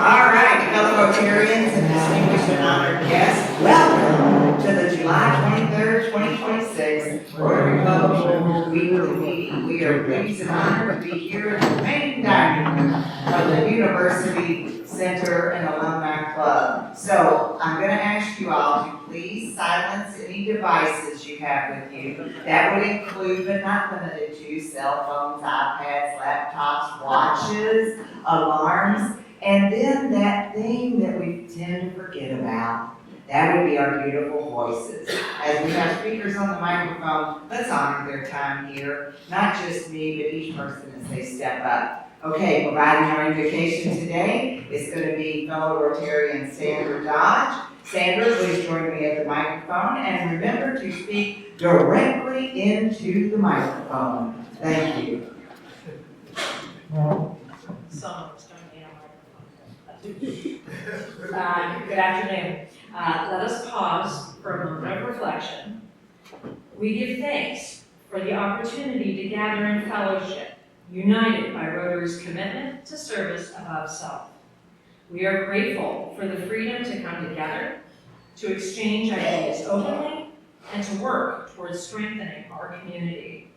All right, fellow Rotarians and distinguished and honored guests, welcome to the July 23rd, 2026 Rotary Club Weekly Meeting. We are pleased and honored to be here in the main dining room of the University Center and Alumni Club. So I'm going to ask you all to please silence any devices you have with you. That would include, but not limited to, cell phones, iPads, laptops, watches, alarms, and then that thing that we tend to forget about, that would be our beautiful voices. As we have speakers on the microphone, let's honor their time here, not just me, but each person as they step up. Okay, providing our invocation today is going to be fellow Rotarian Sandra Dodge. Sandra, please join me at the microphone, and remember to speak directly into the microphone. Thank you. Good afternoon. Let us pause for a moment of reflection. We give thanks for the opportunity to gather in fellowship, united by Rotary's commitment to service above self. We are grateful for the freedom to come together, to exchange ideas openly, and to work towards strengthening our community.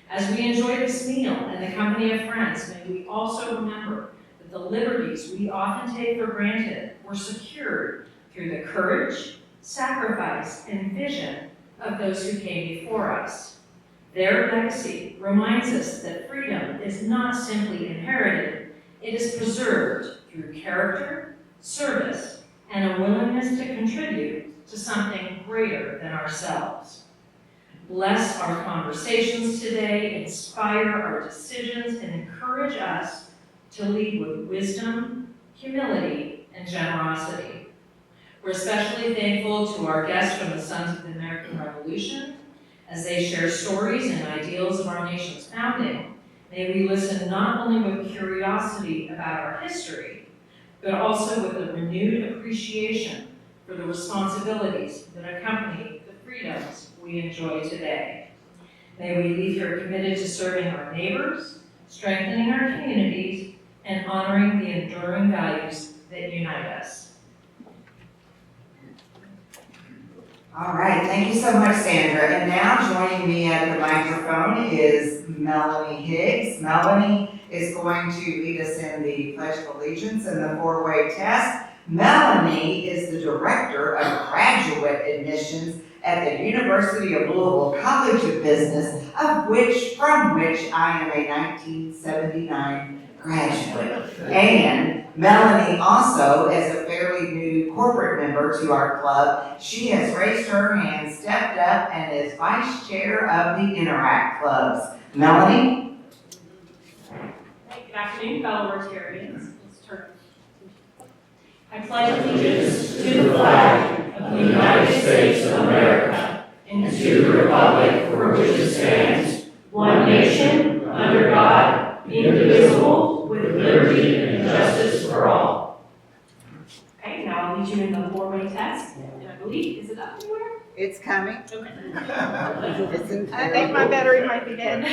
As we enjoy this meal in the company of friends, may we also remember the liberties we often take for granted were secured through the courage, sacrifice, and vision of those who came before us. Their legacy reminds us that freedom is not simply inherited, it is preserved through character, service, and a willingness to contribute to something greater than ourselves. Bless our conversations today, inspire our decisions, and encourage us to lead with wisdom, humility, and generosity. We're especially thankful to our guests from the Sons of the American Revolution as they share stories and ideals of our nation's founding. May we listen not only with curiosity about our history, but also with a renewed appreciation for the responsibilities that accompany the freedoms we enjoy today. May we leave here committed to serving our neighbors, strengthening our communities, and honoring the enduring values that unite us. All right, thank you so much, Sandra. And now joining me at the microphone is Melanie Higgs. Melanie is going to lead us in the Pledge of Allegiance and the four-way test. Melanie is the Director of Graduate Admissions at the University of Louisville College of Business, from which I am a 1979 graduate. And Melanie also, as a fairly new corporate member to our club, she has raised her hand, stepped up, and is vice chair of the Interact Clubs. Melanie? Good afternoon, fellow Rotarians. Let's turn. I pledge allegiance to the flag of the United States of America and to the republic for which it stands, one nation, under God, indivisible, with liberty and justice for all. Okay, now I'll lead you in the four-way test. And I believe, is it up anywhere? It's coming. Okay. I think my battery might be dead.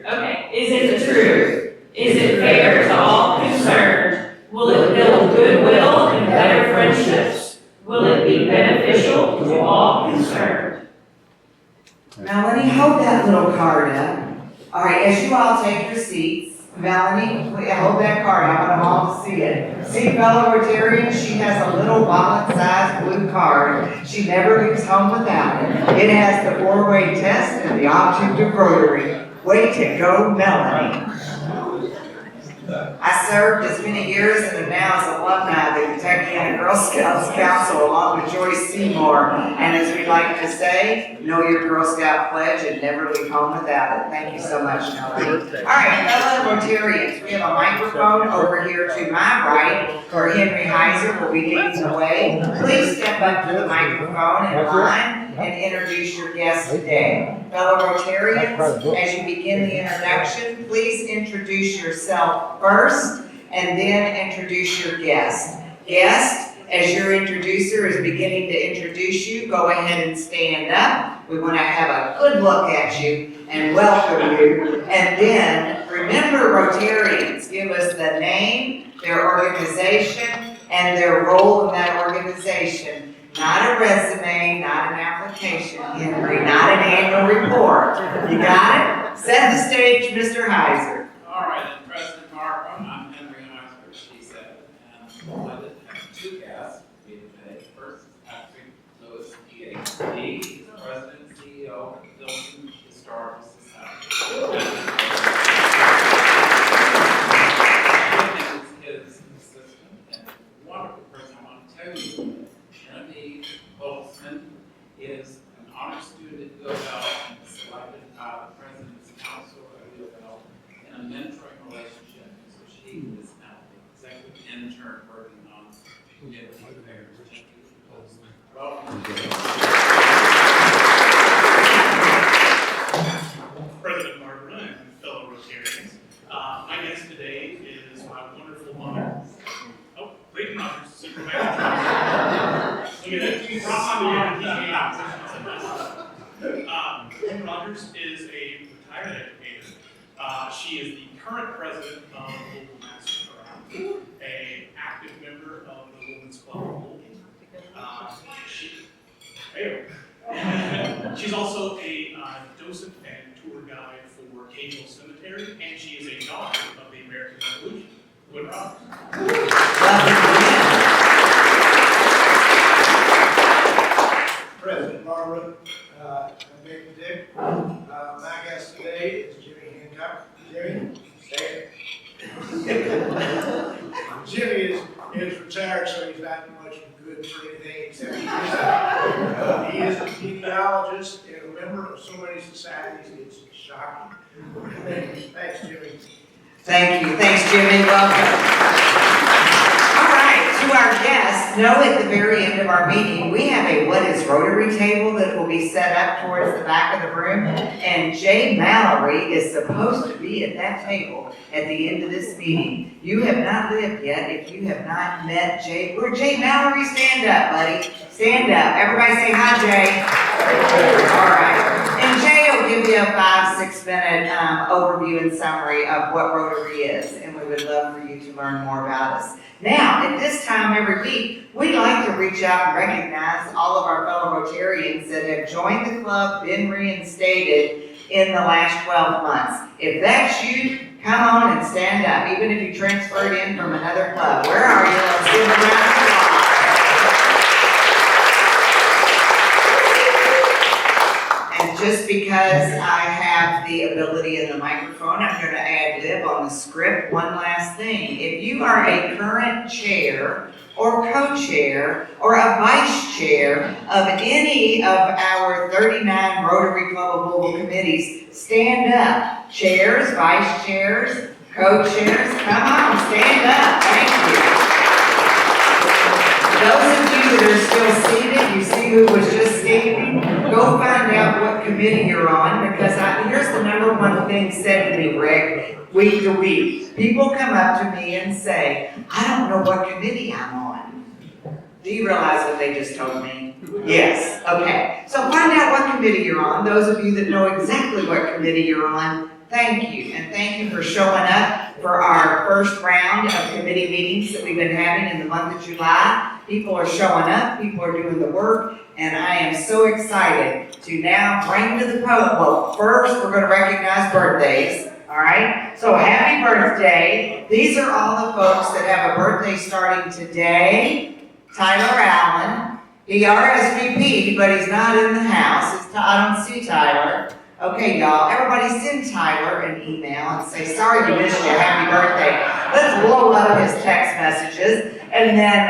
Okay, is it the truth? Is it fair to all concerned? Will it build goodwill and better friendships? Will it be beneficial to all concerned? Melanie, hold that little card up. All right, as you all take your seats, Melanie, hold that card. I want them all to see it. See, fellow Rotarians, she has a little wallet-sized blue card. She never leaves home without it. It has the four-way test and the object of Rotary. Way to go, Melanie. I served as many years and am now as alumni of the Kentucky Girl Scouts Council along with Joyce Seymour. And as we like to say, know your Girl Scout pledge and never leave home without it. Thank you so much, Melanie. All right, fellow Rotarians, we have a microphone over here to my right where Henry Heiser will be leading the way. Please step up to the microphone in line and introduce your guest today. Fellow Rotarians, as you begin the introduction, please introduce yourself first and then introduce your guest. Guest, as your introducer is beginning to introduce you, go ahead and stand up. We want to have a good look at you and welcome you. And then remember Rotarians give us the name, their organization, and their role in that organization. Not a resume, not an application, Henry, not an annual report. You got it? Set the stage, Mr. Heiser. All right, and President Markham, I'm Henry Heiser, she said, and I did have two guests with me today. First is Patrick Lewis, PhD, he's the President and CEO of the Dillon Historical Society. His assistant and wonderful person. I want to tell you, Genevieve Boltzmann is an honor student at U of L and was selected by the President's Council of U of L in a mentoring relationship. So she is now the executive intern working on community affairs. Genevieve Boltzmann. Welcome. President Margaret and fellow Rotarians. My guest today is my wonderful mother. Oh, Clayton Rogers, Supervisor. Look at that. You brought my Clayton Rogers is a retired educator. She is the current president of Local Master Corral, an active member of the Women's Club of Lowell. She's also a docent and tour guide for Cahill Cemetery, and she is a daughter of the American Revolution. Good Rogers. President Margaret, and Big Dick. My guest today is Jimmy Hancock. Jimmy, stand. Jimmy is retired, so he's not much good for anything except he is a genealogist and a member of so many societies, it's shocking. Thanks, Jimmy. Thank you. Thanks, Jimmy. Welcome. All right, to our guests, know at the very end of our meeting, we have a What is Rotary table that will be set up towards the back of the room. And Jay Mallory is supposed to be at that table at the end of this meeting. You have not lived yet if you have not met Jay. Where Jay Mallory? Stand up, buddy. Stand up. Everybody say hi, Jay. All right. And Jay will give you a 5-6 minute overview and summary of what Rotary is, and we would love for you to learn more about us. Now, at this time every week, we like to reach out and recognize all of our fellow Rotarians that have joined the club, been reinstated in the last 12 months. If that's you, come on and stand up, even if you transferred in from another club. Where are you? Let's give a round of applause. And just because I have the ability in the microphone, I'm going to ad-lib on the script one last thing. If you are a current chair or co-chair or a vice chair of any of our 39 Rotary Club of Louisville committees, stand up. Chairs, vice chairs, co-chairs, come on, stand up. Thank you. Those of you that are still seated, you see who was just standing, go find out what committee you're on, because here's the number one thing said to me, Rick, week to week. People come up to me and say, I don't know what committee I'm on. Do you realize what they just told me? Yes, okay. So find out what committee you're on. Those of you that know exactly what committee you're on, thank you. And thank you for showing up for our first round of committee meetings that we've been having in the month of July. People are showing up, people are doing the work, and I am so excited to now bring to the podium. Well, first we're going to recognize birthdays, all right? So happy birthday. These are all the folks that have a birthday starting today. Tyler Allen, he RSVP'd, but he's not in the house. I don't see Tyler. Okay, y'all, everybody send Tyler an email and say, sorry to miss you, happy birthday. Let's blow up his text messages. And then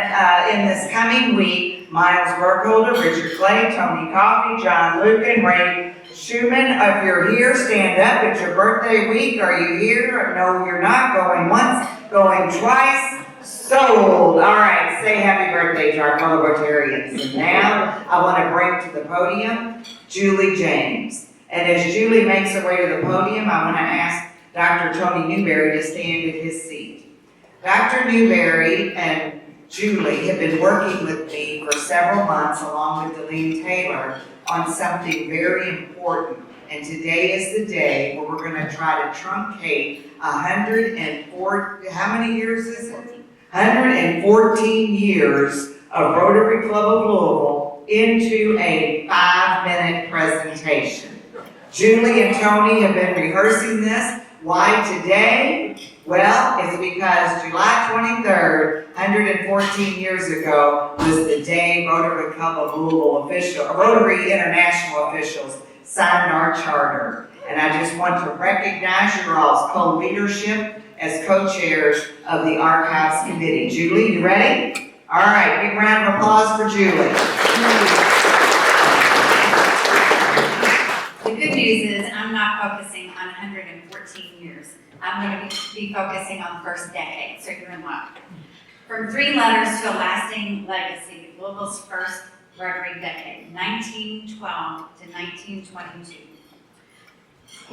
in this coming week, Miles Burkholder, Richard Clay, Tony Coffey, John Lucan, Ray Schumann, if you're here, stand up. It's your birthday week. Are you here? No, you're not. Going once, going twice. Sold. All right, say happy birthday to our fellow Rotarians. And now I want to bring to the podium Julie James. And as Julie makes her way to the podium, I want to ask Dr. Tony Newberry to stand at his seat. Dr. Newberry and Julie have been working with me for several months, along with Delene Taylor, on something very important and today is the day where we're gonna try to truncate 104, how many years is it? 114 years of Rotary Club of Louisville into a 5-minute presentation. Julie and Tony have been rehearsing this. Why today? Well, it's because July 23rd, 114 years ago, was the day Rotary Club of Louisville Rotary International officials signed our charter. And I just want to recognize your all's co-leadership as co-chairs of the Archives Committee. Julie, you ready? All right, big round of applause for Julie. The good news is I'm not focusing on 114 years. I'm going to be focusing on the first decade, so you're in luck. From 3 letters to a lasting legacy, Louisville's first Rotary decade, 1912 to 1922.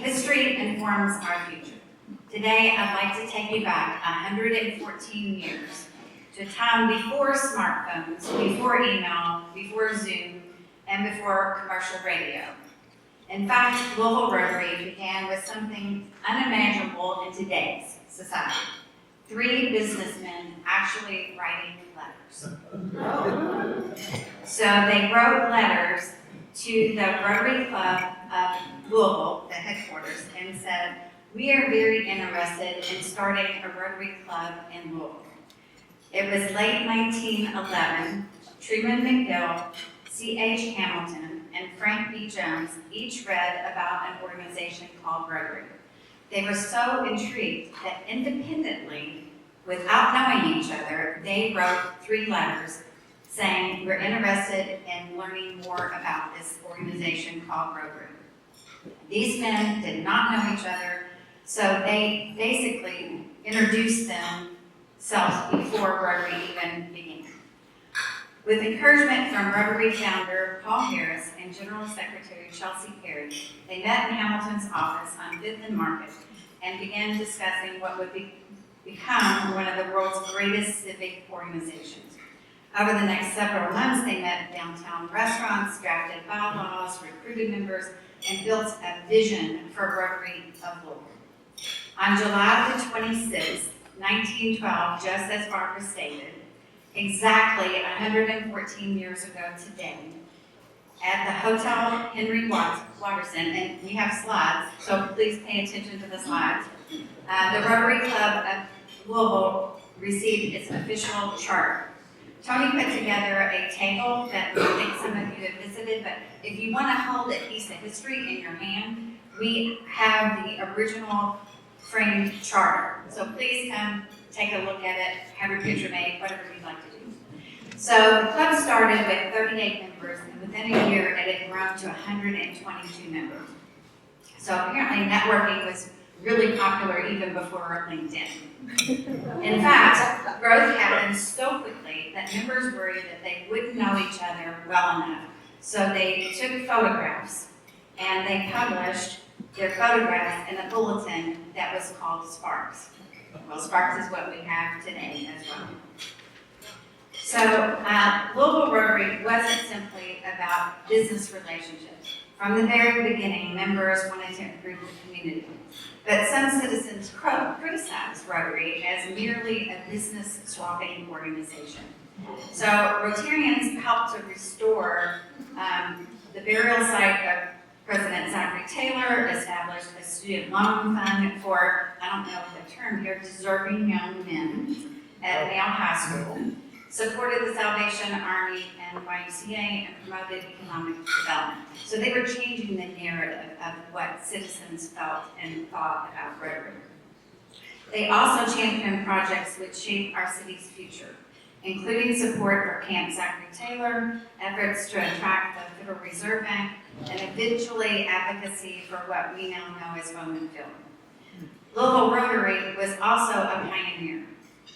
History informs our future. Today, I'd like to take you back 114 years to a time before smartphones, before email, before Zoom, and before commercial radio. In fact, Louisville Rotary began with something unimaginable in today's society. 3 businessmen actually writing letters. So they wrote letters to the Rotary Club of Louisville, the headquarters, and said, "We are very interested in starting a Rotary Club in Louisville." It was late 1911. Truman McGill, C.H. Hamilton, and Frank B. Jones each read about an organization called Rotary. They were so intrigued that independently, without knowing each other, they wrote 3 letters saying, "We're interested in learning more about this organization called Rotary." These men did not know each other, so they basically introduced themselves before Rotary even began. With encouragement from Rotary founder Paul Harris and General Secretary Chelsea Perry, they met in Hamilton's office on 5th and Market and began discussing what would become one of the world's greatest civic organizations. Over the next several months, they met at downtown restaurants, drafted bylaws, recruited members, and built a vision for Rotary of Louisville. On July the 26th, 1912, just as Barbara stated, exactly 114 years ago today, at the Hotel Henry Watterson, and we have slides, so please pay attention to the slides. The Rotary Club of Louisville received its official charter. Tony put together a table that I think some of you have visited, but if you want to hold a piece of history in your hand, we have the original framed charter. So please come take a look at it, have your picture made, whatever you'd like to do. So the club started with 38 members, and within a year it had grown to 122 members. So apparently networking was really popular even before LinkedIn. In fact, growth happened so quickly that members worried that they wouldn't know each other well enough. So they took photographs and they published their photographs in a bulletin that was called Sparks. Well, Sparks is what we have today as well. So Louisville Rotary wasn't simply about business relationships. From the very beginning, members wanted to improve the community. But some citizens criticized Rotary as merely a business swapping organization. So Rotarians helped to restore the burial site of President Zachary Taylor, established a student loan fund for, I don't know the term here, deserving young men at Yale High School, supported the Salvation Army and YMCA, and promoted economic development. So they were changing the narrative of what citizens felt and thought about Rotary. They also championed projects which shape our city's future, including support for Camp Zachary Taylor, efforts to attract the Federal Reserve Bank, and eventually advocacy for what we now know as Bowman Field. Louisville Rotary was also a pioneer.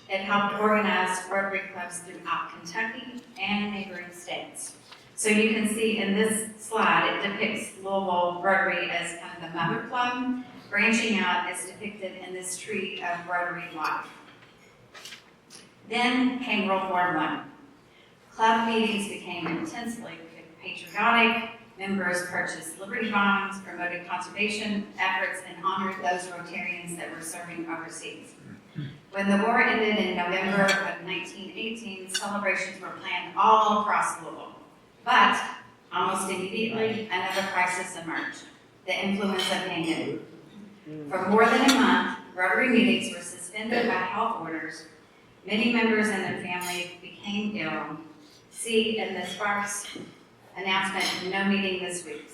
It helped organize Rotary clubs throughout Kentucky and neighboring states. So you can see in this slide, it depicts Louisville Rotary as kind of the mother club, branching out as depicted in this tree of Rotary life. Then came World War I. Club meetings became intensely patriotic, Members purchased Liberty bonds, promoted conservation efforts, and honored those Rotarians that were serving overseas. When the war ended in November of 1918, celebrations were planned all across Louisville. But almost immediately, another crisis emerged, the influenza pandemic. For more than a month, Rotary meetings were suspended by health orders. Many members and their families became ill. See in the Sparks announcement, no meeting this week.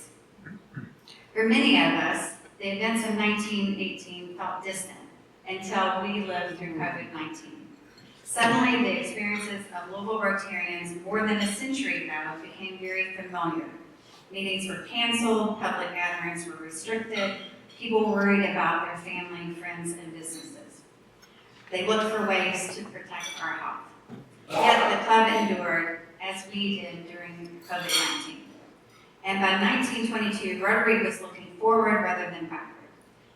For many of us, the events of 1918 felt distant until we lived through COVID-19. Suddenly, the experiences of Louisville Rotarians more than a century ago became very familiar. Meetings were canceled, public gatherings were restricted, people worried about their family, friends, and businesses. They looked for ways to protect our health. Yet the club endured as we did during COVID-19. And by 1922, Rotary was looking forward rather than backward.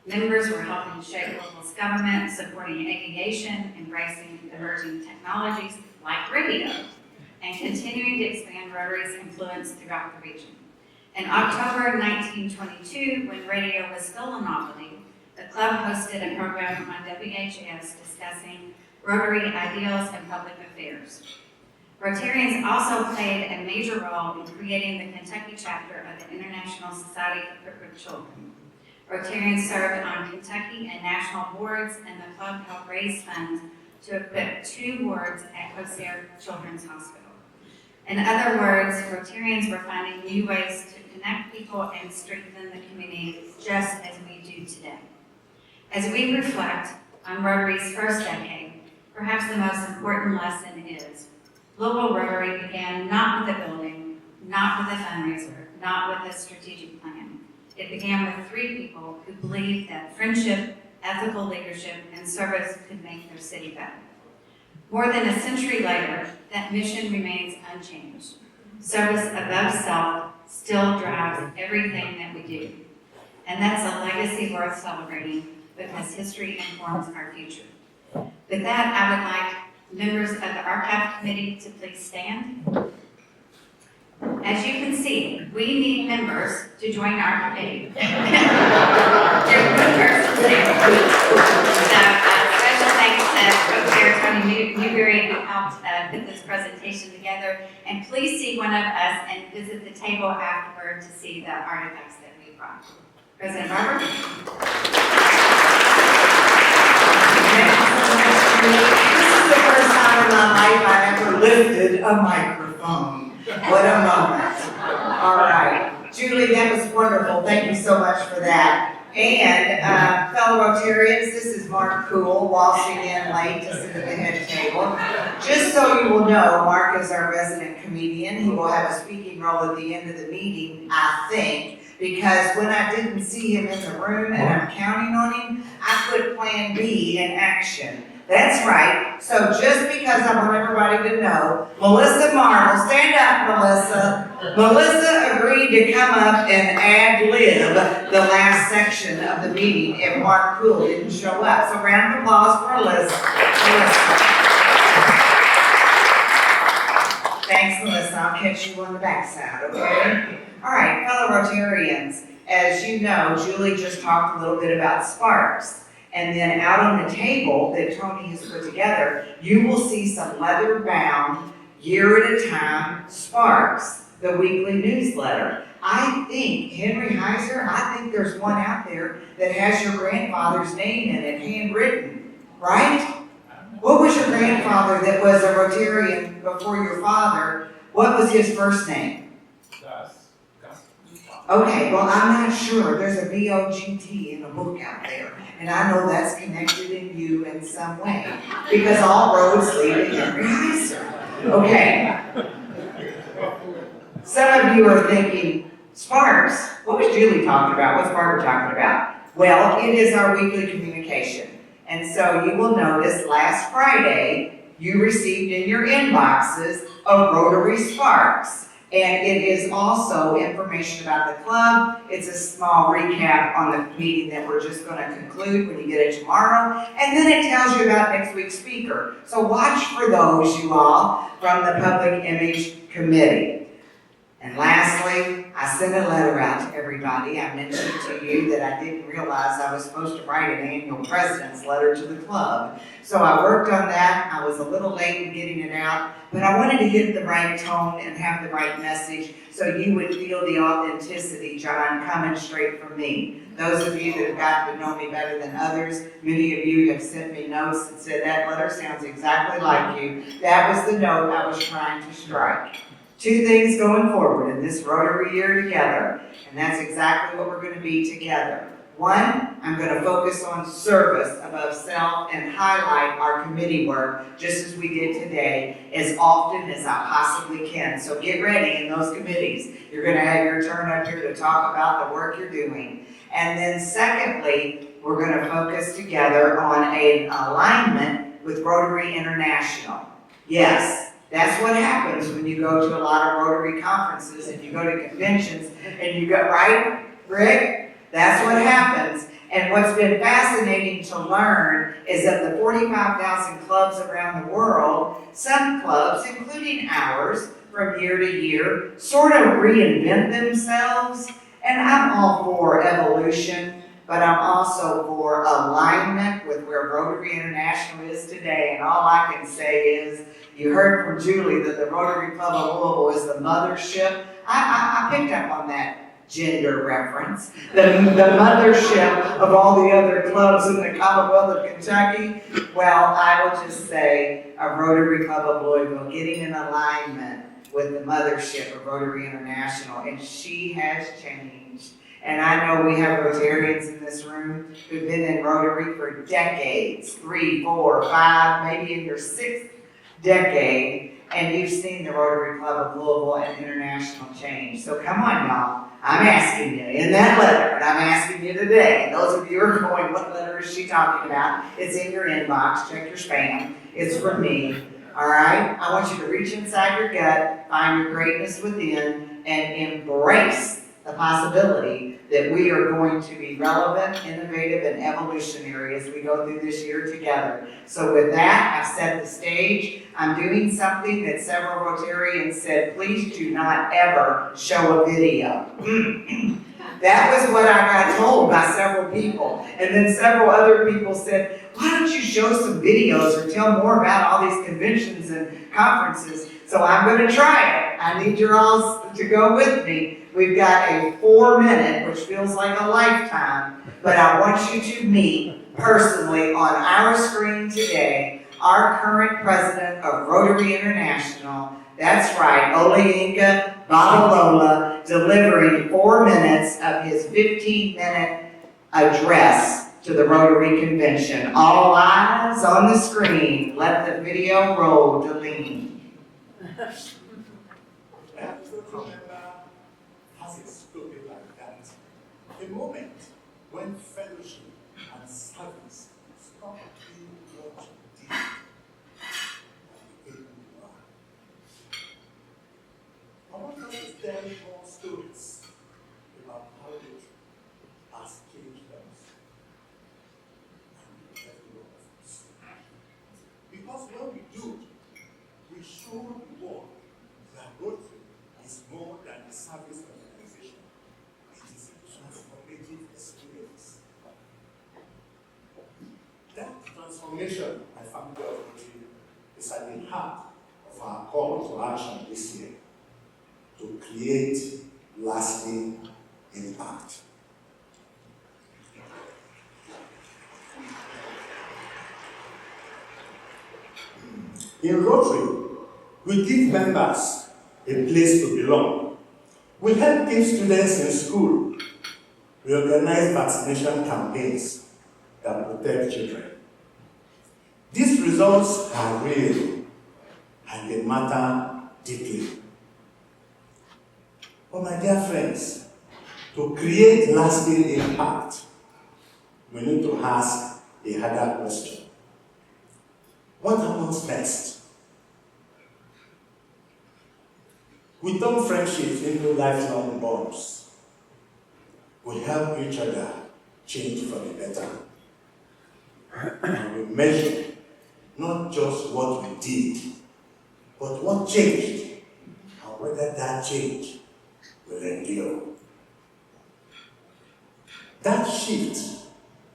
Members were helping shape Louisville's government, supporting aviation, embracing emerging technologies like radio, and continuing to expand Rotary's influence throughout the region. In October 1922, when radio was still a novelty, the club hosted a program on WHS discussing Rotary ideals and public affairs. Rotarians also played a major role in creating the Kentucky chapter of the International Society for Crippled Children. Rotarians served on Kentucky and national boards, and the club helped raise funds to equip 2 wards at Cosair Children's Hospital. In other words, Rotarians were finding new ways to connect people and strengthen the community just as we do today. As we reflect on Rotary's first decade, perhaps the most important lesson is Louisville Rotary began not with a building, not with a fundraiser, not with a strategic plan. It began with 3 people who believed that friendship, ethical leadership, and service could make their city better. More than a century later, that mission remains unchanged. Service above self still drives everything that we do. And that's a legacy worth celebrating because history informs our future. With that, I would like members of the Archive Committee to please stand. As you can see, we need members to join our committee. There's one person there. Special thanks to Co-Chair Tony Newberry who helped put this presentation together. And please see one of us and visit the table afterward to see the artifacts that we brought. President Barber. This is the first time in my life I've ever lifted a microphone. What a moment. All right. Julie, that was wonderful. Thank you so much for that. And fellow Rotarians, this is Mark Cool, waltzing in late to sit at the head table. Just so you will know, Mark is our resident comedian. He will have a speaking role at the end of the meeting, I think, because when I didn't see him in the room and I'm counting on him, I put Plan B in action. That's right. So just because I want everybody to know, Melissa Marvel, stand up, Melissa. Melissa agreed to come up and ad-lib the last section of the meeting if Mark Cool didn't show up. So round of applause for Melissa. Thanks, Melissa. I'll catch you on the backside, okay? All right, fellow Rotarians, as you know, Julie just talked a little bit about Sparks. And then out on the table that Tony has put together, you will see some leather-bound, year at a time, Sparks, the weekly newsletter. I think, Henry Heiser, I think there's one out there that has your grandfather's name in it, handwritten, right? What was your grandfather that was a Rotarian before your father? What was his first name? Gus. Okay, well, I'm not sure. There's a B-O-G-T in a book out there. And I know that's connected in you in some way. Because all roads lead to Henry Heiser. Okay. Some of you are thinking, Sparks, what was Julie talking about? What's Barbara talking about? Well, it is our weekly communication. And so you will notice last Friday, you received in your inboxes a Rotary Sparks. And it is also information about the club. It's a small recap on the meeting that we're just going to conclude when you get it tomorrow. And then it tells you about next week's speaker. So watch for those, you all, from the Public Image Committee. And lastly, I sent a letter out to everybody. I mentioned to you that I didn't realize I was supposed to write an annual president's letter to the club. So I worked on that. I was a little late in getting it out, but I wanted to hit the right tone and have the right message so you would feel the authenticity, John, coming straight from me. Those of you that have gotten to know me better than others, many of you have sent me notes that said that letter sounds exactly like you. That was the note I was trying to strike. Two things going forward in this Rotary year together, and that's exactly what we're going to be together. One, I'm going to focus on service above self and highlight our committee work, just as we did today, as often as I possibly can. So get ready in those committees. You're going to have your turn up here to talk about the work you're doing. And then secondly, we're going to focus together on an alignment with Rotary International. Yes. That's what happens when you go to a lot of Rotary conferences and you go to conventions and you go, right, Rick? That's what happens. And what's been fascinating to learn is that the 45,000 clubs around the world, some clubs, including ours, from year to year, sort of reinvent themselves. And I'm all for evolution, but I'm also for alignment with where Rotary International is today. And all I can say is, you heard from Julie that the Rotary Club of Louisville is the mothership. I picked up on that gender reference. The mothership of all the other clubs in the Commonwealth of Kentucky. Well, I will just say a Rotary Club of Louisville getting in alignment with the mothership of Rotary International, and she has changed. And I know we have Rotarians in this room who've been in Rotary for decades, 3, 4, 5, maybe in your 6th decade, and you've seen the Rotary Club of Louisville and international change. So come on, y'all. I'm asking you in that letter, and I'm asking you today, and those of you who are going, what letter is she talking about? It's in your inbox. Check your spam. It's from me. All right? I want you to reach inside your gut, find your greatness within, and embrace the possibility that we are going to be relevant, innovative, and evolutionary as we go through this year together. So with that, I've set the stage. I'm doing something that several Rotarians said, please do not ever show a video. That was what I got told by several people. And then several other people said, why don't you show some videos or tell more about all these conventions and conferences? So I'm going to try it. I need you all to go with me. We've got a 4-minute, which feels like a lifetime, but I want you to meet personally on our screen today our current president of Rotary International. That's right, Olayinka Babalola, delivering 4 minutes of his 15-minute address to the Rotary Convention. All eyes on the screen. Let the video roll, Deline. Has a story like that. A moment when fellowship and service stop being what you did and became who you are. I want us to tell more stories about how it has changed us and every one of us. Because when we do, we show the world that Rotary is more than a service organization. It is a transformative experience. That transformation, my family of Rotary, is at the heart of our call to action this year to create lasting impact. In Rotary, we give members a place to belong. We help give students in school. We organize vaccination campaigns that protect children. These results are real and they matter deeply. But my dear friends, to create lasting impact, we need to ask a harder question. What happens next? We turn friendships into lifelong bonds. We help each other change for the better. And we measure not just what we did, but what changed, and whether that change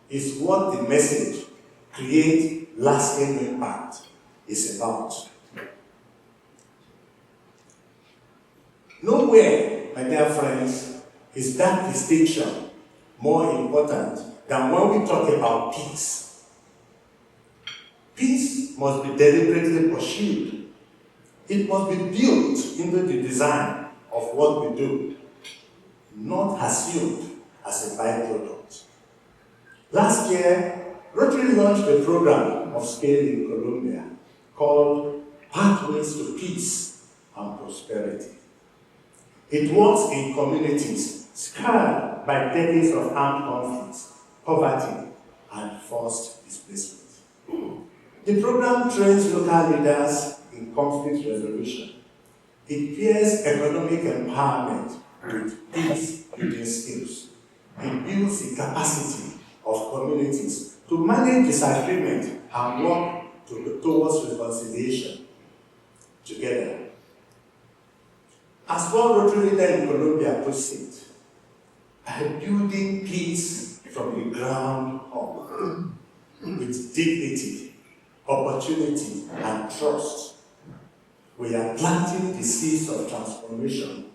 is what the message, create lasting impact, is about. Nowhere, my dear friends, is that distinction more important than when we talk about peace. Peace must be deliberately pursued. It must be built into the design of what we do, not assumed as a byproduct. Last year, Rotary launched a program of scale in Colombia called Pathways to Peace and Prosperity. It works in communities scarred by decades of armed conflicts, poverty, and forced displacement. The program trains local leaders in conflict resolution. It pairs economic empowerment with peace-building skills. It builds the capacity of communities to manage disagreement and work towards reconciliation together. As one Rotary leader in Colombia puts it, by building peace from the ground up with dignity, opportunity, and trust, we are planting the seeds of transformation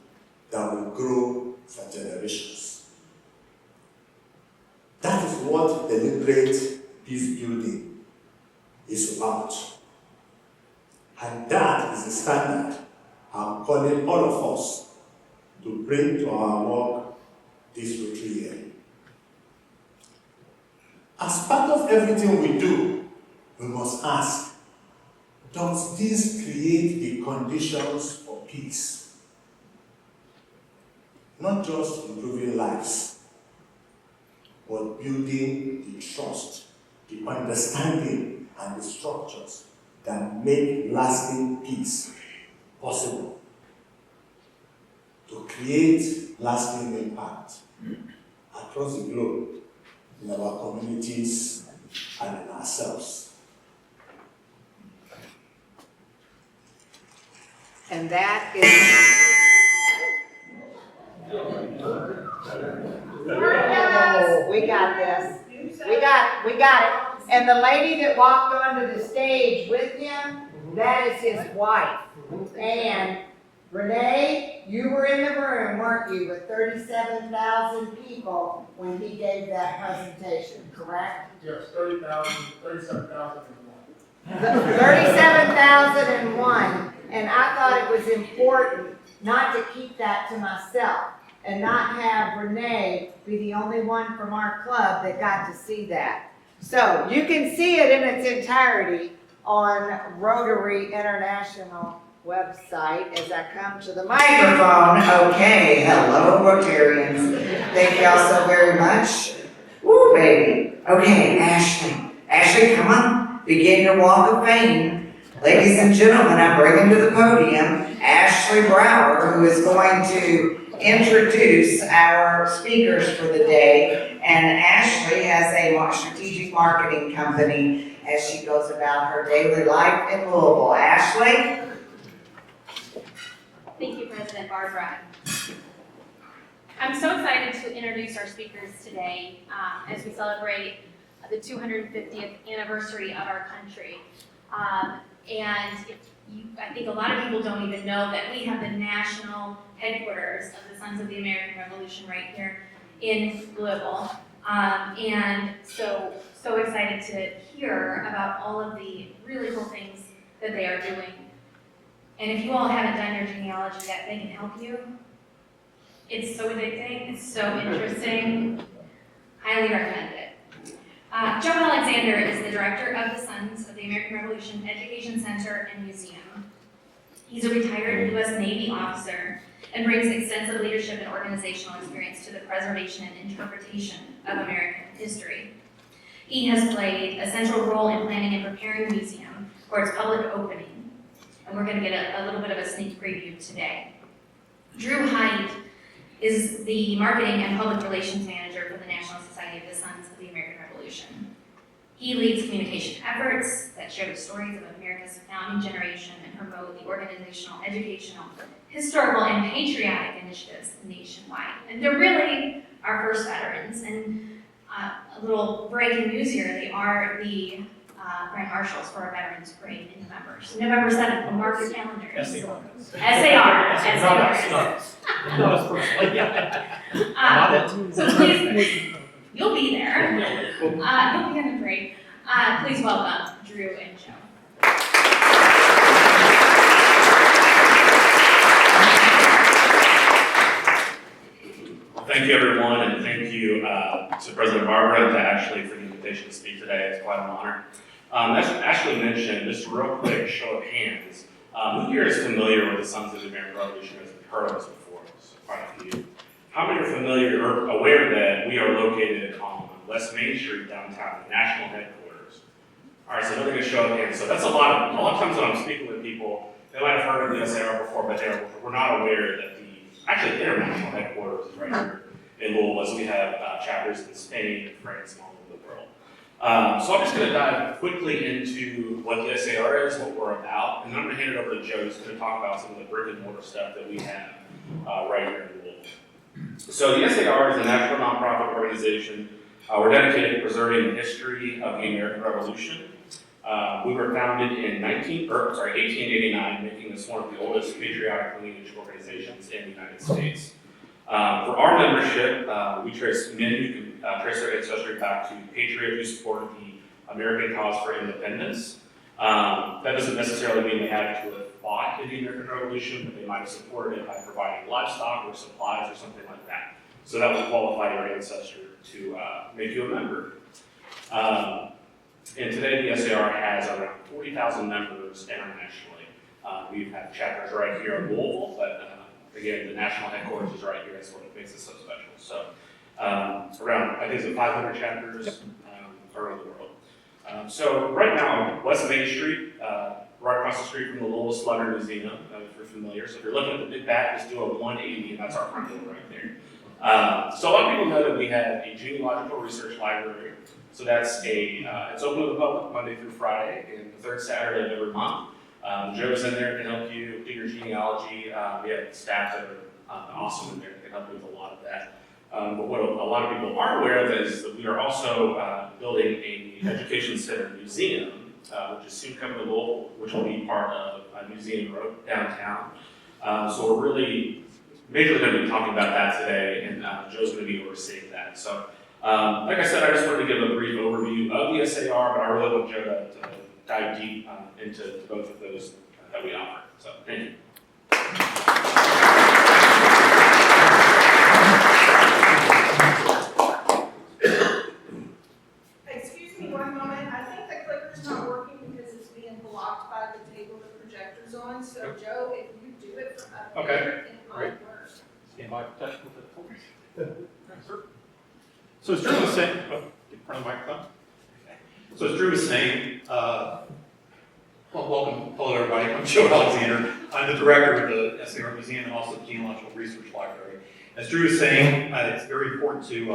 that will grow for generations. That is what deliberate peace building is about. And that is the standard I'm calling all of us to bring to our work this Rotary year. As part of everything we do, we must ask, does this create the conditions for peace? Not just improving lives, but building the trust, the understanding, and the structures that make lasting peace possible, to create lasting impact across the globe, in our communities, and in ourselves. And that is. We got this. We got it. And the lady that walked onto the stage with him, that is his wife. And Renee, you were in the room, weren't you, with 37,000 people when he gave that presentation, correct? Yes, 37,001. 37,001. And I thought it was important not to keep that to myself and not have Renee be the only one from our club that got to see that. So you can see it in its entirety on Rotary International website as I come to the microphone. Okay, hello Rotarians. Thank y'all so very much. Woo, baby. Okay, Ashley. Ashley, come on. Begin your walk of fame. Ladies and gentlemen, I'm bringing to the podium Ashley Brower, who is going to introduce our speakers for the day. And Ashley has a strategic marketing company as she goes about her daily life in Louisville. Ashley? Thank you, President Barbara. I'm so excited to introduce our speakers today as we celebrate the 250th anniversary of our country. I think a lot of people don't even know that we have the national headquarters of the Sons of the American Revolution right here in Louisville. And so excited to hear about all of the really cool things that they are doing. And if you all haven't done your genealogy yet, they can help you. It's so addicting, it's so interesting. Highly recommend it. Joe Alexander is the director of the Sons of the American Revolution Education Center and Museum. He's a retired U.S. Navy officer and brings extensive leadership and organizational experience to the preservation and interpretation of American history. He has played a central role in planning and preparing the museum for its public opening, and we're going to get a little bit of a sneak preview today. Drew Hight is the marketing and public relations manager for the National Society of the Sons of the American Revolution. He leads communication efforts that share the stories of America's founding generation and promote the organizational, educational, historical, and patriotic initiatives nationwide. And they're really our first veterans. And a little breaking news here, they are the Grand Marshals for our Veterans Parade in November. So November 7th, we'll mark your calendars. Yes, they are. So please, you'll be there. You'll be on the parade. Please welcome Drew and Joe. Thank you, everyone, and thank you to President Barbara and to Ashley for the invitation to speak today. It's quite an honor. As Ashley mentioned, just a real quick show of hands. Who here is familiar with the Sons of the American Revolution? Has heard of us before? So quite a few. How many are familiar or aware that we are located on West Main Street downtown, the national headquarters? All right, so another good show of hands. So that's a lot of times when I'm speaking with people, they might have heard of the SAR before, but we're not aware that the international headquarters is right here in Louisville, as we have chapters in Spain, France, and all over the world. So I'm just going to dive quickly into what the SAR is, what we're about, and then I'm going to hand it over to Joe, who's going to talk about some of the brick and mortar stuff that we have right here in Louisville. So the SAR is a national nonprofit organization. We're dedicated to preserving the history of the American Revolution. We were founded in 1889, making us one of the oldest patriotic lineage organizations in the United States. For our membership, we trace many who can trace their ancestry back to patriots who supported the American cause for independence. That doesn't necessarily mean they had to have fought in the American Revolution, but they might have supported it by providing livestock or supplies or something like that. So that would qualify your ancestor to make you a member. And today the SAR has around 40,000 members internationally. We have chapters right here in Louisville, but again, the national headquarters is right here. That's what makes it so special. So around, I think it's 500 chapters around the world. So right now, West Main Street, right across the street from the Louisville Slugger Museum, if you're familiar. So if you're looking at the big back, just do a 180, and that's our front door right there. So a lot of people know that we have a genealogical research library. So that's it's open to the public Monday through Friday and the third Saturday of every month. Joe's in there can help you do your genealogy. We have staff that are awesome in there that can help you with a lot of that. But what a lot of people aren't aware of is that we are also building an education center museum, which is soon coming to Louisville, which will be part of Museum Road downtown. So we're really majorly going to be talking about that today, and Joe's going to be overseeing that. So, like I said, I just wanted to give a brief overview of the SAR, but I really want Joe to dive deep into both of those that we offer. So, thank you. Excuse me one moment, I think the clicker's not working because it's being blocked by the table the projector's on, so Joe, if you do it from up Okay. here, it might work. Stand by for technical difficulties. So as Drew was saying, get in front of the microphone. So as Drew was saying, well, welcome, hello everybody, I'm Joe Alexander. I'm the director of the SAR Museum and also the Genealogical Research Library. As Drew was saying, it's very important to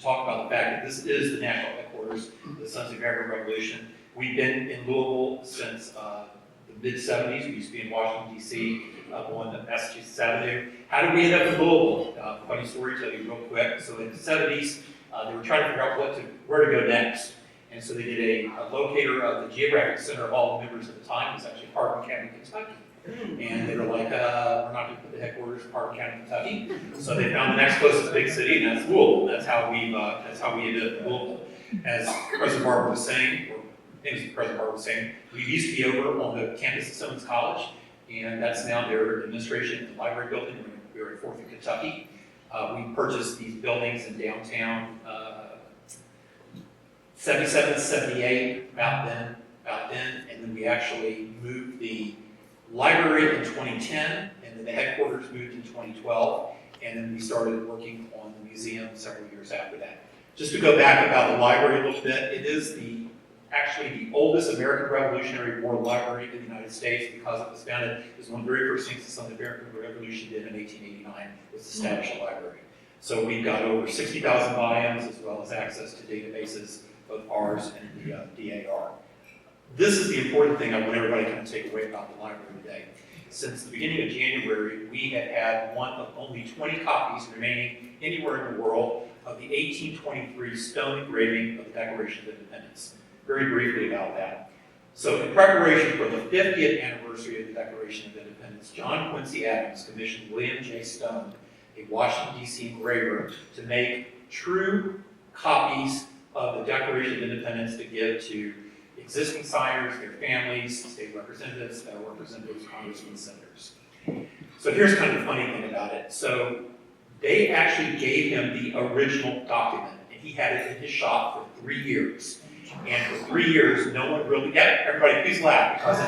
talk about the fact that this is the national headquarters of the Sons of the American Revolution. We've been in Louisville since the mid-70s. We used to be in Washington, D.C., on Massachusetts Avenue. How did we end up in Louisville? Funny story to tell you real quick. So in the 70s, they were trying to figure out where to go next. And so they did a locator of the geographic center of all the members at the time. It was actually Hardin County, Kentucky. And they were like, we're not going to put the headquarters in Hardin County, Kentucky. So they found the next closest big city, and that's Louisville. That's how we ended up in Louisville. As President Barbara was saying, or President Barbara was saying, we used to be over on the campus of Simmons College, and that's now their administration and library building. We're in Forfeit, Kentucky. We purchased these buildings in downtown 77, 78, about then, and then we actually moved the library in 2010, and then the headquarters moved in 2012, and then we started working on the museum several years after that. Just to go back about the library a little bit, it is actually the oldest American Revolutionary War library in the United States because it was founded. It was one of the very first things the Sons of the American Revolution did in 1889 was establish a library. So we've got over 60,000 volumes as well as access to databases, both ours and the DAR. This is the important thing I want everybody to kind of take away about the library today. Since the beginning of January, we have had one of only 20 copies remaining anywhere in the world of the 1823 stone engraving of the Declaration of Independence. Very briefly about that. So in preparation for the 50th anniversary of the Declaration of Independence, John Quincy Adams commissioned William J. Stone, a Washington, D.C. engraver, to make true copies of the Declaration of Independence to give to existing signers, their families, state representatives, federal representatives, congressmen, and senators. So here's kind of the funny thing about it. So they actually gave him the original document, and he had it in his shop for 3 years. And for 3 years, no one really, yeah, everybody please laugh, because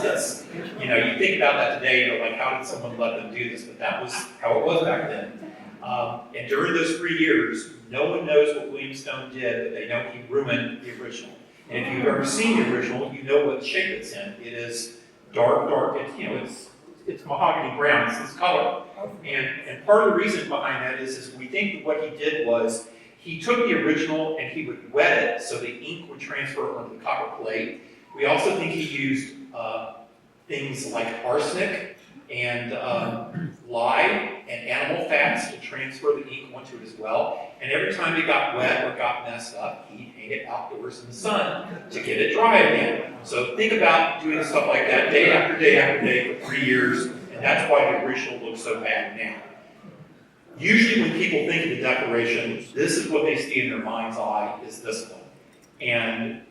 it's you know, you think about that today, you know, like how did someone let them do this? But that was how it was back then. And during those 3 years, no one knows what William Stone did, but they know he ruined the original. And if you've ever seen the original, you know what shape it's in. It is dark, it's, you know, it's mahogany brown, it's this color. And part of the reason behind that is we think that what he did was he took the original and he would wet it so the ink would transfer onto the copper plate. We also think he used things like arsenic and lye and animal fats to transfer the ink onto it as well. And every time it got wet or got messed up, he'd hang it outdoors in the sun to get it dry again. So think about doing stuff like that day after day after day for 3 years, and that's why the original looks so bad now. Usually when people think of the Declaration, this is what they see in their mind's eye, is this one. And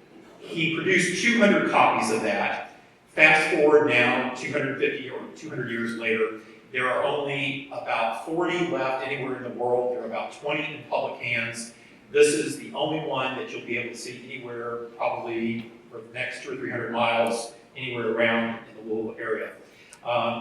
he produced 200 copies of that. Fast forward now, 250 or 200 years later, there are only about 40 left anywhere in the world. There are about 20 in public hands. This is the only one that you'll be able to see anywhere, probably for the next 200 or 300 miles, anywhere around in the Louisville area.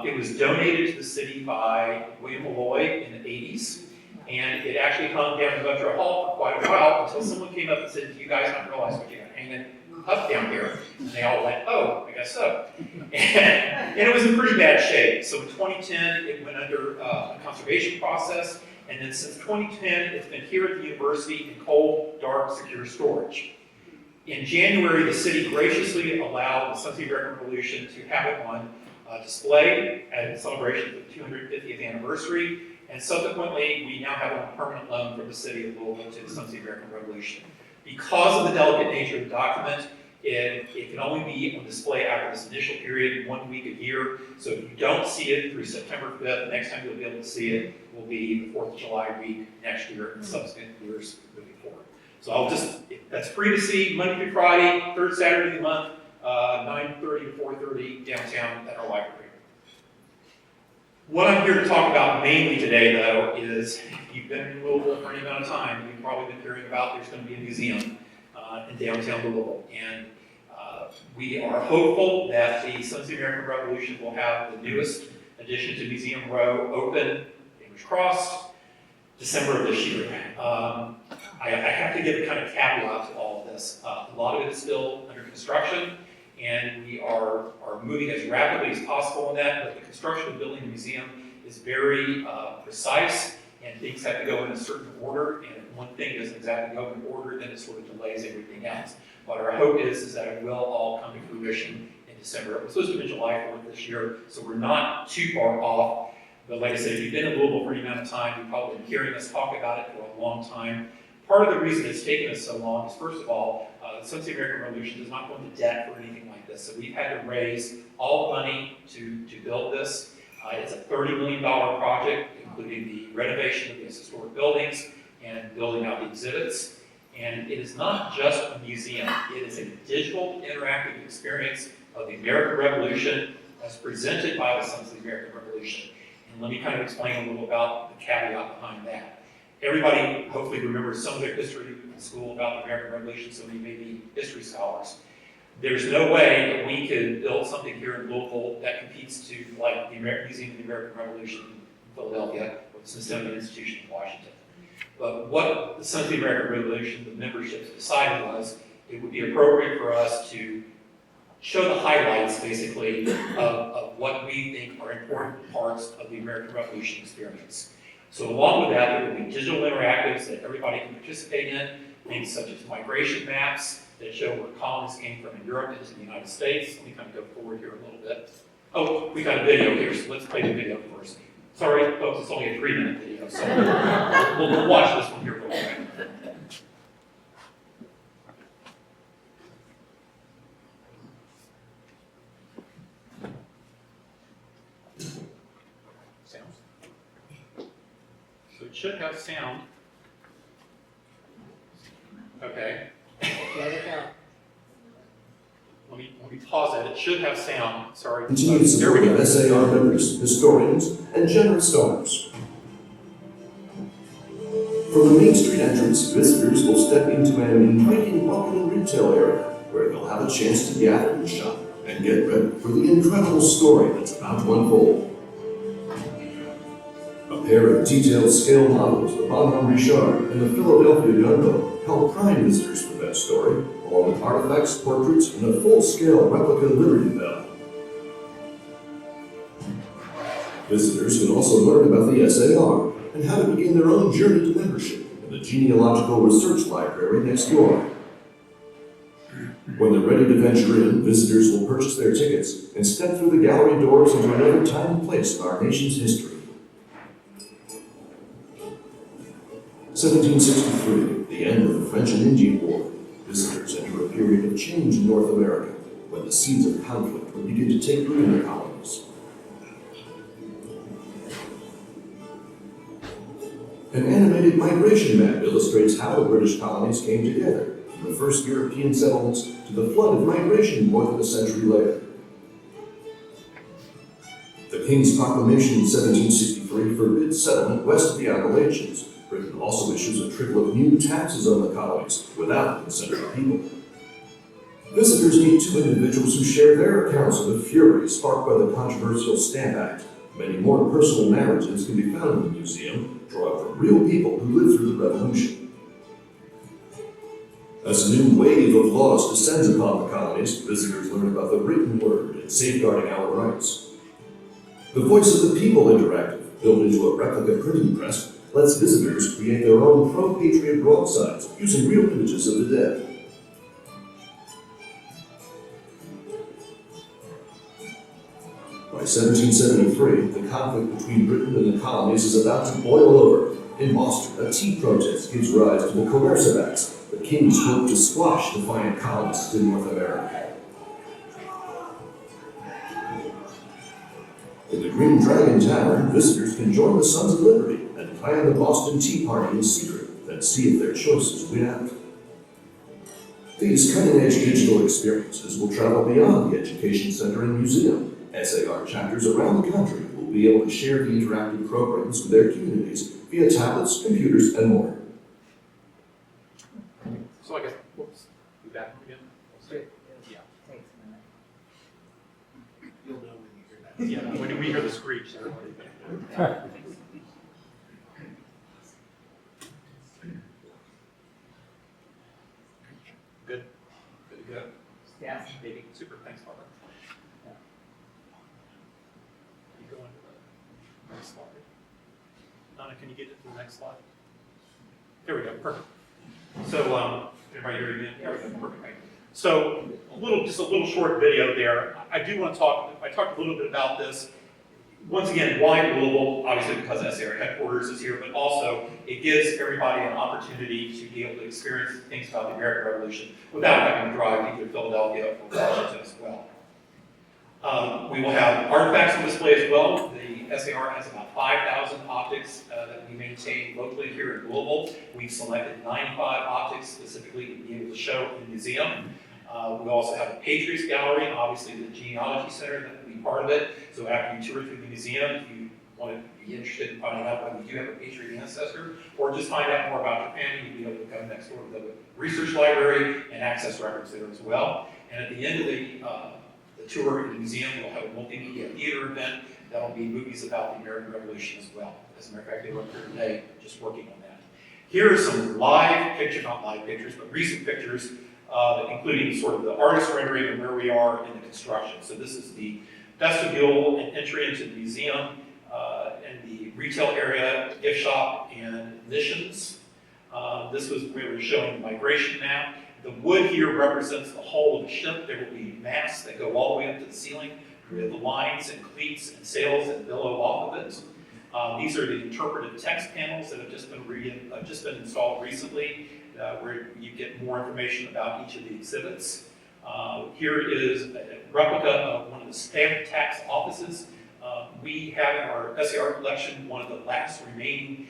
It was donated to the city by William Malloy in the 80s, and it actually hung down in Veterans Hall for quite a while until someone came up and said, "Do you guys not realize what you got hanging up down here?" And they all went, "Oh, I guess so." And it was in pretty bad shape. So in 2010, it went under a conservation process, and then since 2010, it's been here at the university in cold, dark, secure storage. In January, the city graciously allowed the Sons of the American Revolution to have it on display at celebration of the 250th anniversary, and subsequently, we now have it on permanent loan from the city of Louisville to the Sons of the American Revolution. Because of the delicate nature of the document, it can only be on display after this initial period, 1 week a year. So if you don't see it through September 5th, the next time you'll be able to see it will be the 4th of July week next year and subsequent years moving forward. So that's free to see Monday through Friday, third Saturday of the month, 9:30 to 4:30 downtown at our library. What I'm here to talk about mainly today, though, is if you've been in Louisville for any amount of time, you've probably been hearing about there's going to be a museum in downtown Louisville. And we are hopeful that the Sons of the American Revolution will have the newest addition to Museum Row open, fingers crossed, December of this year. I have to give a kind of caveat to all of this. A lot of it is still under construction, and we are moving as rapidly as possible on that, but the construction of building a museum is very precise, and things have to go in a certain order, and if one thing doesn't exactly go in order, then it sort of delays everything else. But our hope is that it will all come to fruition in December. It was supposed to be July 4th this year, so we're not too far off. But like I said, if you've been in Louisville for any amount of time, you've probably been hearing us talk about it for a long time. Part of the reason it's taken us so long is, first of all, the Sons of the American Revolution does not go into debt for anything like this. So we've had to raise all the money to build this. It's a $30 million project, including the renovation of these historic buildings and building out the exhibits. And it is not just a museum. It is a digital interactive experience of the American Revolution as presented by the Sons of the American Revolution. And let me kind of explain a little about the caveat behind that. Everybody hopefully remembers some of their history in school about the American Revolution, so we may be history scholars. There's no way that we could build something here in Louisville that competes to like the American Museum of the American Revolution in Philadelphia or the Smithsonian Institution in Washington. But what the Sons of the American Revolution, the memberships decided was it would be appropriate for us to show the highlights, basically, of what we think are important parts of the American Revolution experience. So along with that, there will be digital interactives that everybody can participate in, things such as migration maps that show where colonists came from in Europe into the United States. Let me kind of go forward here a little bit. Oh, we got a video here, so let's play the video first. Sorry, folks, it's only a 3-minute video, so we'll watch this one here real quick. should have sound. Okay. Let me pause that. It should have sound. Sorry. Continue to There we support go. SAR members, historians, and generous donors. From the Main Street entrance, visitors will step into an inviting welcoming retail area where they'll have a chance to gather and shop and get ready for the incredible story that's about to unfold. A pair of detailed scale models, the Bonhomme Richard and the Philadelphia gunboat, help prime visitors with that story, along with artifacts, portraits, and a full-scale replica Liberty Bell. Visitors can also learn about the SAR and how to begin their own journey to membership in the Genealogical Research Library next door. When they're ready to venture in, visitors will purchase their tickets and step through the gallery doors into another time and place of our nation's history. 1763, the end of the French and Indian War. Visitors enter a period of change in North America when the seeds of conflict will begin to take root in the colonies. An animated migration map illustrates how the British colonies came together, from the first European settlements to the flood of migration more than a century later. The King's Proclamation in 1763 forbids settlement west of the Appalachians. Britain also issues a trickle of new taxes on the colonies without the consent of the people. Visitors meet two individuals who share their accounts of the fury sparked by the controversial Stamp Act. Many more personal narratives can be found in the museum, drawing from real people who lived through the Revolution. As a new wave of laws descends upon the colonies, visitors learn about the written word and safeguarding our rights. The Voice of the People Interactive, built into a replica printing press, lets visitors create their own pro-patriot broadsides using real images of the dead. By 1773, the conflict between Britain and the colonies is about to boil over. In Boston, a tea protest gives rise to the Coercive Acts, the King's hope to squash defiant colonists in North America. In the Green Dragon Tavern, visitors can join the Sons of Liberty and plan the Boston Tea Party in secret, then see if their choices win out. These cutting-edge digital experiences will travel beyond the Education Center and Museum. SAR chapters around the country will be able to share the interactive programs with their communities via tablets, computers, and more. So I guess, whoops, do that again. Yeah. You'll know when you hear that. Yeah, when we hear the screech, everybody. Good? Good to go? Yes. Maybe. Super, thanks, Barbara. You go into the next slide. Donna, can you get it to the next slide? There we go, perfect. So, everybody hear me again? There we go, perfect. So, just a little short video there. I do want to I talked a little bit about this. Once again, why Louisville? Obviously because SAR headquarters is here, but also it gives everybody an opportunity to be able to experience things about the American Revolution without having to drive either Philadelphia or Washington as well. We will have artifacts on display as well. The SAR has about 5,000 optics that we maintain locally here in Louisville. We've selected 95 optics specifically to be able to show in the museum. We also have a Patriots Gallery, and obviously the Genealogy Center that will be part of it. So after you tour through the museum, if you want to be interested in finding out whether you do have a Patriot ancestor, or just find out more about your family, you'll be able to come next door to the research library and access records there as well. And at the end of the tour in the museum, we'll have a multimedia theater event that'll be movies about the American Revolution as well. As a matter of fact, they were up here today just working on that. Here are some live pictures, not live pictures, but recent pictures, including sort of the artist rendering and where we are in the construction. So this is the vestibule and entry into the museum, and the retail area, gift shop, and admissions. This was where we were showing the migration map. The wood here represents the hull of the ship. There will be masts that go all the way up to the ceiling. We have the lines and cleats and sails that billow off of it. These are the interpretive text panels that have just been installed recently, where you get more information about each of the exhibits. Here is a replica of one of the stamp tax offices. We have in our SAR collection one of the last remaining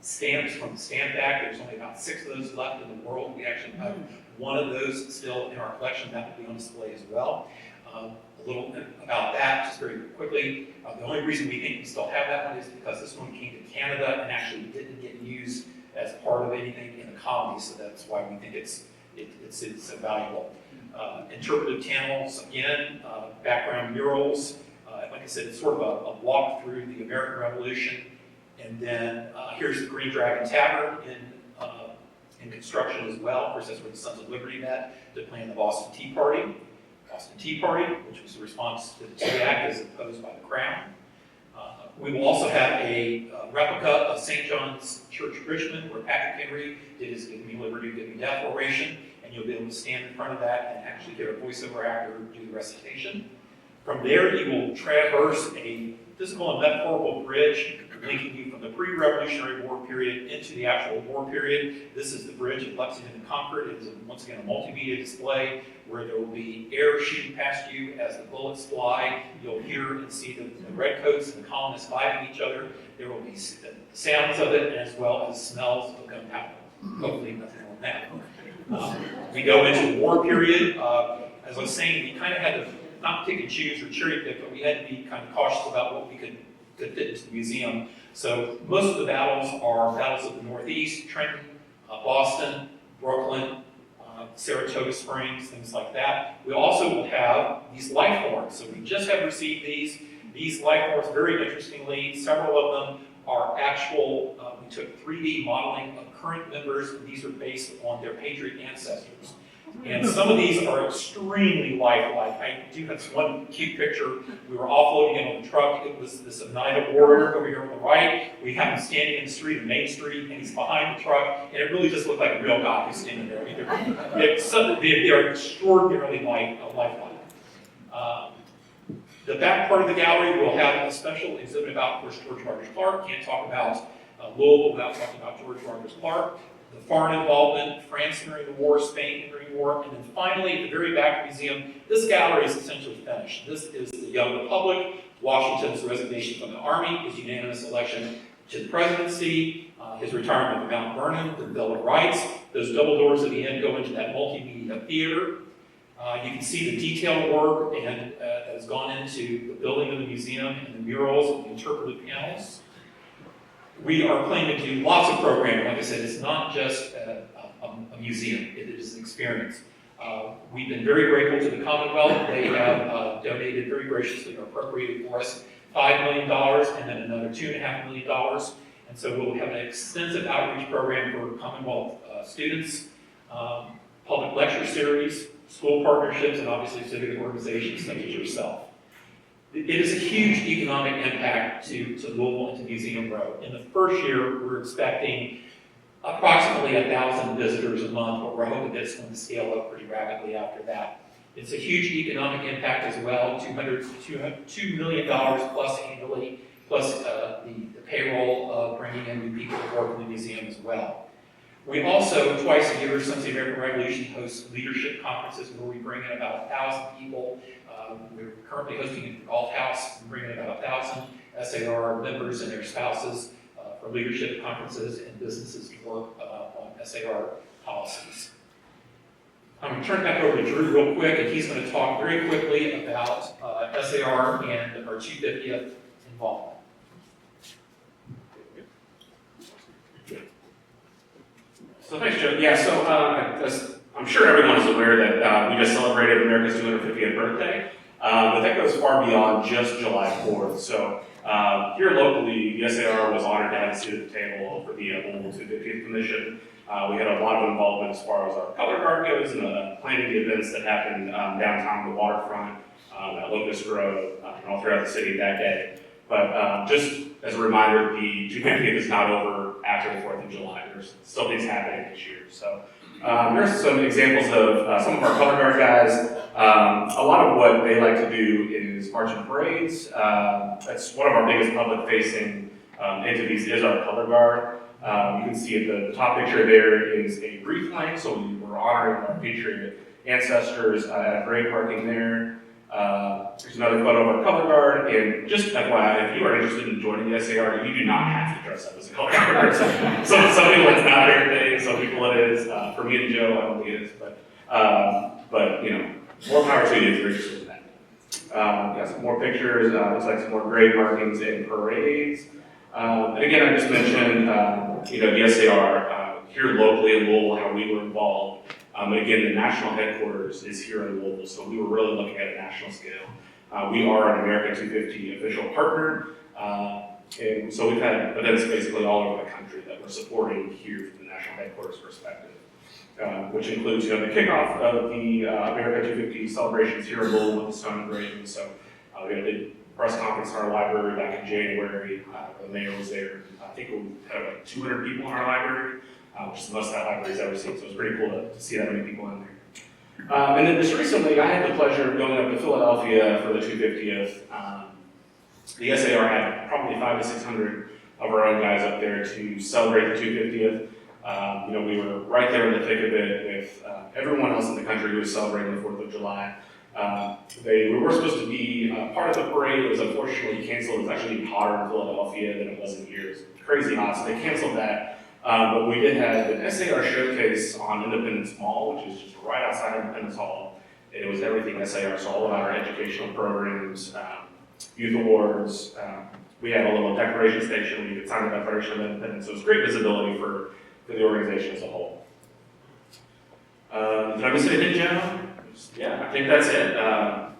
stamps from the Stamp Act. There's only about 6 of those left in the world. We actually have one of those still in our collection. That will be on display as well. A little bit about that, just very quickly. The only reason we think we still have that one is because this one came to Canada and actually didn't get used as part of anything in the colony, so that's why we think it's so valuable. Interpretive panels, again, background murals. Like I said, it's sort of a walk through the American Revolution. And then here's the Green Dragon Tavern in construction as well. Of course, that's where the Sons of Liberty met to plan the Boston Tea Party. Boston Tea Party, which was a response to the Tea Act as imposed by the Crown. We will also have a replica of St. John's Church, Richmond, where Patrick Henry did his Give Me Liberty, Give Me Death oration, and you'll be able to stand in front of that and actually hear a voiceover actor do the recitation. From there, you will traverse a physical and metaphorical bridge linking you from the pre-Revolutionary War period into the actual war period. This is the bridge of Lexington and Concord. It is, once again, a multimedia display where there will be air shooting past you as the bullets fly. You'll hear and see the redcoats and the colonists fighting each other. There will be sounds of it as well as smells of gunpowder. Hopefully nothing on that. We go into the war period. As I was saying, we kind of had to not pick and choose or cherry pick, but we had to be kind of cautious about what we could fit into the museum. So most of the battles are battles of the Northeast, Trenton, Boston, Brooklyn, Saratoga Springs, things like that. We also will have these life horns. So we just have received these. These life horns, very interestingly, several of them are actual, we took 3D modeling of current members, and these are based on their patriot ancestors. And some of these are extremely lifelike. I do have this one cute picture. We were offloading it on the truck. It was this Oneida warrior over here on the right. We have him standing in the street, Main Street, and he's behind the truck. And it really just looked like a real guy who's standing there. They are extraordinarily lifelike. The back part of the gallery will have a special exhibit about, of course, George Rogers Clark. Can't talk about Louisville without talking about George Rogers Clark. The foreign involvement, France during the war, Spain during the war, and then finally at the very back of the museum, this gallery is essentially finished. This is the Young Republic, Washington's resignation from the Army, his unanimous election to the presidency, his retirement from Mount Vernon, the Bill of Rights. Those double doors at the end go into that multimedia theater. You can see the detailed work and that has gone into the building of the museum and the murals and the interpretive panels. We are planning to do lots of programming. Like I said, it's not just a museum, it is an experience. We've been very grateful to the Commonwealth. They have donated very graciously or appropriated for us $5 million and then another $2.5 million. And so we'll have an extensive outreach program for Commonwealth students, public lecture series, school partnerships, and obviously civic organizations such as yourself. It is a huge economic impact to Louisville and to Museum Row. In the first year, we're expecting approximately 1,000 visitors a month, but we're hoping that it's going to scale up pretty rapidly after that. It's a huge economic impact as well, $2 million plus annually, plus the payroll of bringing in new people to work in the museum as well. We also, twice a year, since the American Revolution, host leadership conferences where we bring in about 1,000 people. We're currently hosting at the Golf House, bringing in about 1,000 SAR members and their spouses for leadership conferences and businesses to work on SAR policies. I'm going to turn it back over to Drew real quick, and he's going to talk very quickly about SAR and our 250th involvement. So thanks, Joe. Yeah, so I'm sure everyone is aware that we just celebrated America's 250th birthday, but that goes far beyond just July 4th. So here locally, the SAR was honored to have a seat at the table for the Louisville 250th Commission. We had a lot of involvement as far as our color guard goes and planning the events that happened downtown on the waterfront, at Locust Grove, and all throughout the city that day. But just as a reminder, the 250th is not over after the 4th of July. There's still things happening this year. So there's some examples of some of our color guard guys. A lot of what they like to do is march in parades. That's one of our biggest public-facing entities is our color guard. You can see at the top picture there is a wreath line, so we were honoring our patriot ancestors at a parade parking there. There's another photo of our color guard, and just FYI, if you are interested in joining the SAR, you do not have to dress up as a color guard. Some people it's not their thing, some people it is. For me and Joe, I don't think it is, but you know, more power to you if you're interested in that. Got some more pictures, looks like some more grade markings and parades. And again, I just mentioned, you know, the SAR here locally in Louisville, how we were involved. And again, the national headquarters is here in Louisville, so we were really looking at a national scale. We are an America 250 official partner, and so we've had events basically all over the country that we're supporting here from the national headquarters perspective, which includes, you know, the kickoff of the America 250 celebrations here in Louisville with the Stone Engraving. So we had a big press conference in our library back in January. The mayor was there. I think we had like 200 people in our library, which is the most that library's ever seen. So it was pretty cool to see that many people in there. And then just recently, I had the pleasure of going up to Philadelphia for the 250th. The SAR had probably 500 to 600 of our own guys up there to celebrate the 250th. You know, we were right there in the thick of it with everyone else in the country who was celebrating the 4th of July. We were supposed to be part of the parade. It was unfortunately canceled. It was actually hotter in Philadelphia than it was in here. It was crazy hot, so they canceled that. But we did have an SAR showcase on Independence Mall, which is just right outside Independence Hall. It was everything SAR, so all of our educational programs, youth awards. We had a little declaration station. We could sign the Declaration of Independence. So it was great visibility for the organization as a whole. Did I miss anything, Joe? Yeah, I think that's it. I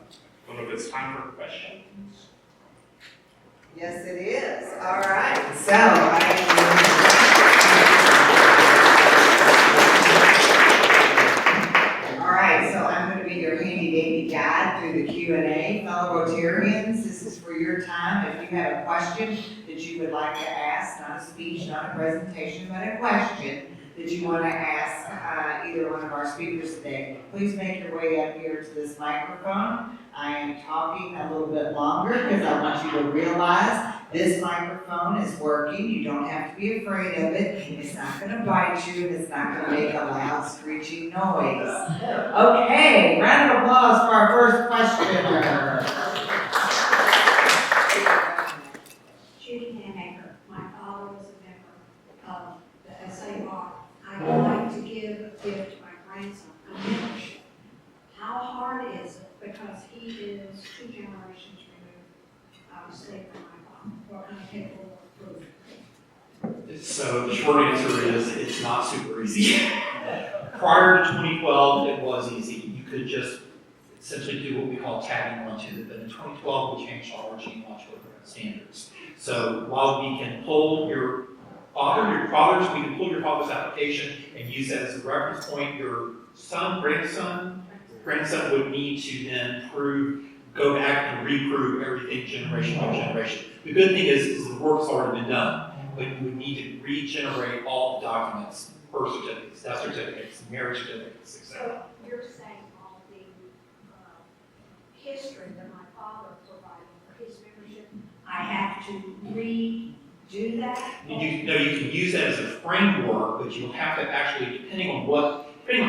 don't know if it's time for questions. Yes, it is. All right. So I'm going to be your handy dandy guide through the Q&A. Fellow Rotarians, this is for your time. If you have a question that you would like to ask, not a speech, not a presentation, but a question that you want to ask either one of our speakers today, please make your way up here to this microphone. I am talking a little bit longer because I want you to realize this microphone is working. You don't have to be afraid of it. It's not going to bite you, and it's not going to make a loud screeching noise. Okay, round of applause for our first questioner. Judy Hanaker, my father was a member of the SAR. I would like to give a gift to my grandson, a membership. How hard is it? Because he is 2 generations removed, obviously, from my father. What kind of capable of proof? So the short answer is it's not super easy. Prior to 2012, it was easy. You could just essentially do what we call tagging onto it. But in 2012, we changed all our gene launch standards. So while we can pull your father's application and use that as a reference point, your grandson would need to then go back and reprove everything generation by generation. The good thing is the work's already been done, but you would need to regenerate all the documents, birth certificates, death certificates, marriage certificates, etc. So you're saying all the history that my father provided for his membership, I have to redo that? You can use that as a framework, but you'll have to actually, depending on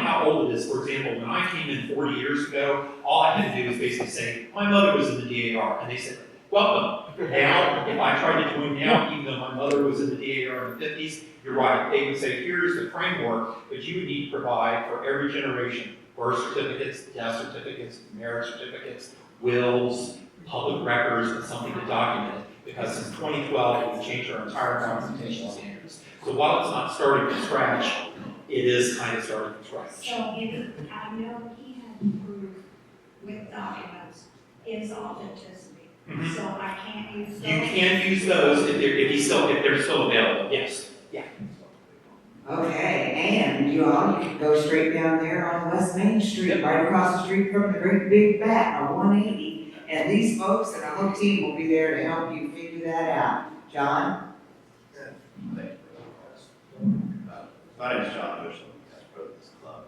how old it is. For example, when I came in 40 years ago, all I had to do was basically say, my mother was in the DAR, and they said, welcome. Now, if I tried to join now, even though my mother was in the DAR in the 50s, you're right, they would say, here's the framework, but you would need to provide for every generation, birth certificates, death certificates, marriage certificates, wills, public records, and something to document it. Because since 2012, we've changed our entire documentation standards. So while it's not starting from scratch, it is kind of starting from scratch. So I know he had to prove with documents his authenticity. Mm-hmm. So I can't use those. You can use those if they're still available. Yes. Yeah. Okay, and you can go straight down there on West Main Street, right across the street from the Great Big Bat on 180. And these folks and our whole team will be there to help you figure that out. John? Thank you for the my name is John Bush, I'm the president of this club.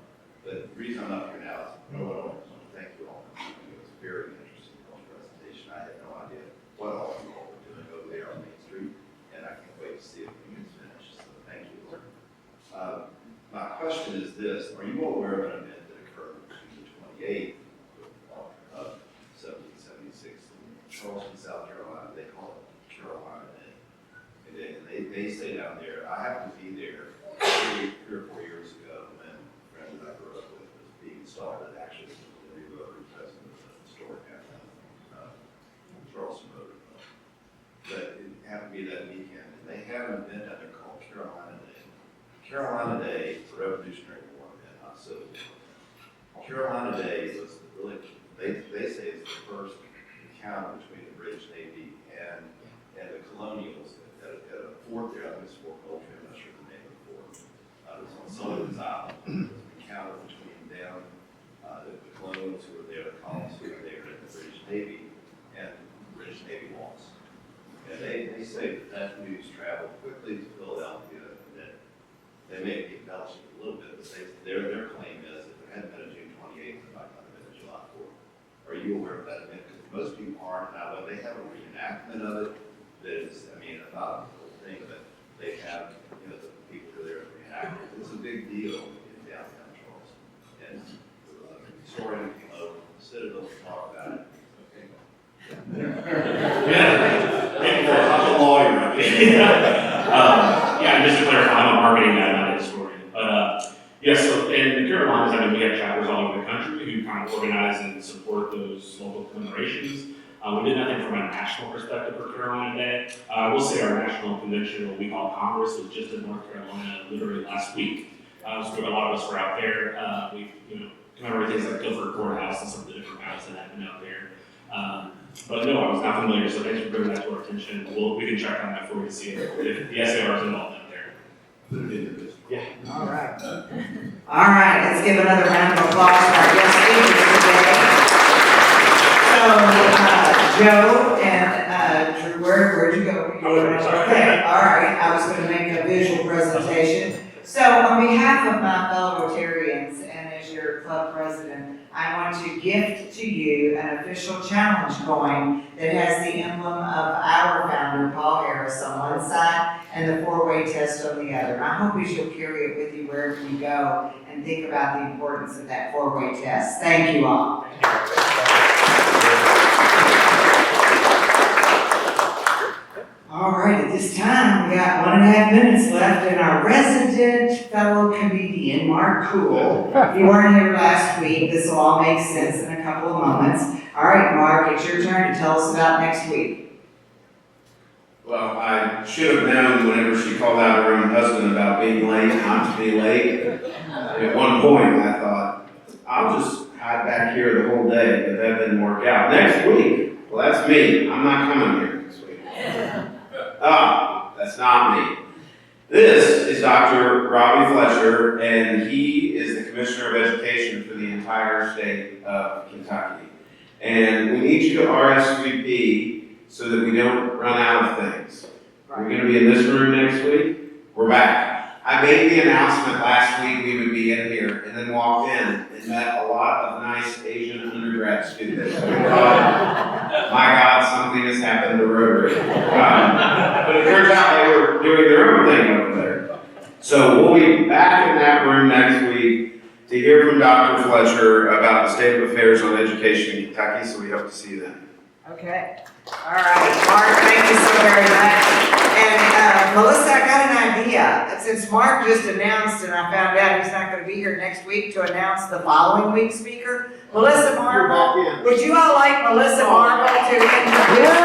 But the reason I'm up here now is I want to thank you all. It was very interesting presentation. I had no idea what all you all were doing over there on Main Street, and I can't wait to see it when it's finished. So thank you. My question is this: are you all aware of an event that occurred June the 28th of 1776 in Charleston, South Carolina, they call it Carolina Day. And they stay down there. I happened to be there 3 or 4 years ago when a friend that I grew up with was being installed at actually the new Rotary president of the historic downtown Charleston Rotary Club. But it happened to be that weekend, and they have an event out there called Carolina Day. Carolina Day is a Revolutionary War event, not Civil War. Carolina Day was really, they say it's the first encounter between the British Navy and the colonials at a fort there. I think it's Fort Moultrie, I'm not sure the name of the fort. It was on Sullivan's Island. It was an encounter between them, the colonials who were there, the colonists who were there, and the British Navy, and British Navy lost. And they say that news traveled quickly to Philadelphia, and that they may be embellishing it a little bit, but their claim is that if it hadn't been a June 28th, it might not have been a July 4th. Are you aware of that event? Because most people aren't. Now, they have a reenactment of it that is, I mean, not a whole thing, but they have, the people who are there to reenact it. It's a big deal in downtown Charleston. And the historian came over from the Citadel to talk about it. I'm a lawyer. Yeah, just to clarify, I'm a marketing guy, not a historian. But so in the Carolinas, I mean, we have chapters all over the country who kind of organize and support those local commemorations. We did nothing from a national perspective for Carolina Day. We'll say our national convention, what we call Congress, was just in North Carolina literally last week. So a lot of us were out there. We commemorate things like Guilford Courthouse and some of the different battles that happened out there. But no, I was not familiar, so thanks for bringing that to our attention. We can check on that for you to see if the SAR is involved out there. Yeah. All right. All right, let's give another round of applause for our guest speakers today. So, Joe and Drew, where'd you go? Okay, all right, I was gonna make a visual presentation. So, on behalf of my fellow Rotarians and as your club president, I want to gift to you an official challenge coin that has the emblem of our founder, Paul Harris, on one side and the 4-way test on the other. I hope you'll carry it with you wherever you go and think about the importance of that 4-way test. Thank you all. All right, at this time, we got 1.5 minutes left, and our resident fellow comedian, Mark Cool. If you weren't here last week, this will all make sense in a couple of moments. All right, Mark, it's your turn to tell us about next week. Well, I should have known whenever she called out her own husband about being late, not to be late. At one point, I thought, I'll just hide back here the whole day, but that didn't work out. Next week, well, that's me. I'm not coming here next week. That's not me. This is Dr. Robbie Fletcher, and he is the Commissioner of Education for the entire state of Kentucky. And we need you to RSVP so that we don't run out of things. We're going to be in this room next week. We're back. I made the announcement last week we would be in here, and then walked in and met a lot of nice Asian undergrad students. We thought, my God, something has happened to Rotary. But it turns out they were doing their own thing over there. So we'll be back in that room next week to hear from Dr. Fletcher about the state of affairs on education in Kentucky, so we hope to see you then. Okay. All right, Mark, thank you so very much. And Melissa, I got an idea. Since Mark just announced, and I found out he's not going to be here next week to announce the following week's speaker, Melissa Marble. Would you all like Melissa Marble to introduce?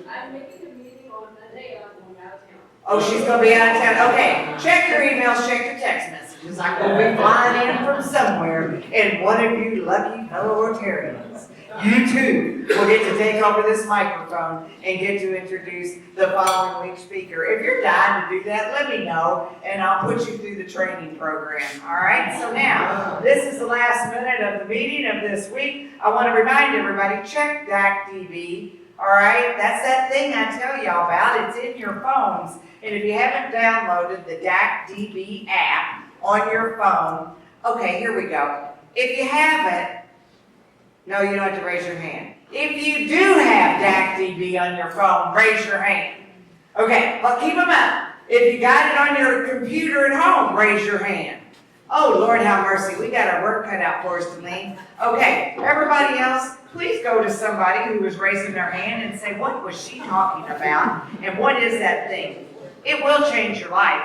I'm making a meeting on Monday, I'm going out of town. Oh, she's going to be out of town. Okay, check your emails, check your text messages. I'm going to be flying in from somewhere, and one of you lucky fellow Rotarians, you too will get to take over this microphone and get to introduce the following week's speaker. If you're dying to do that, let me know, and I'll put you through the training program. All right, so now, this is the last minute of the meeting of this week. I want to remind everybody, check DACDB. All right, that's that thing I tell y'all about. It's in your phones. And if you haven't downloaded the DACDB app on your phone, okay, here we go. If you haven't, no, you don't have to raise your hand. If you do have DACDB on your phone, raise your hand. Okay, well, keep them up. If you got it on your computer at home, raise your hand. Oh, Lord have mercy, we got our work cut out for us, Delaney. Okay, everybody else, please go to somebody who was raising their hand and say, what was she talking about? And what is that thing? It will change your life.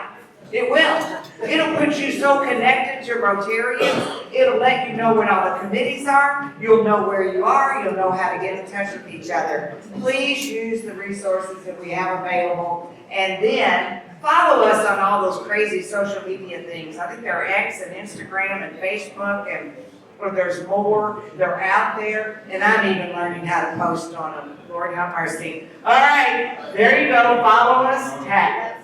It will. It'll put you so connected to Rotarians. It'll let you know what all the committees are. You'll know where you are. You'll know how to get in touch with each other. Please use the resources that we have available. And then follow us on all those crazy social media things. I think there are X and Instagram and Facebook and there's more. They're out there. And I'm even learning how to post on them. Lord have mercy. All right. There you go. Follow us. Tag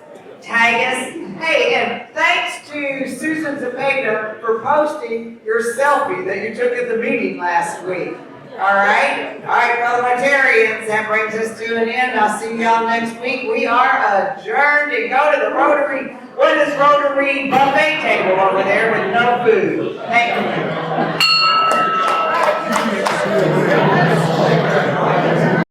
us. Hey, and thanks to Susan Zepeda for posting your selfie that you took at the meeting last week. All right, fellow Rotarians, that brings us to an end. I'll see y'all next week. We are adjourned and go to the Rotary, what is Rotary buffet table over there with no food. Thank you.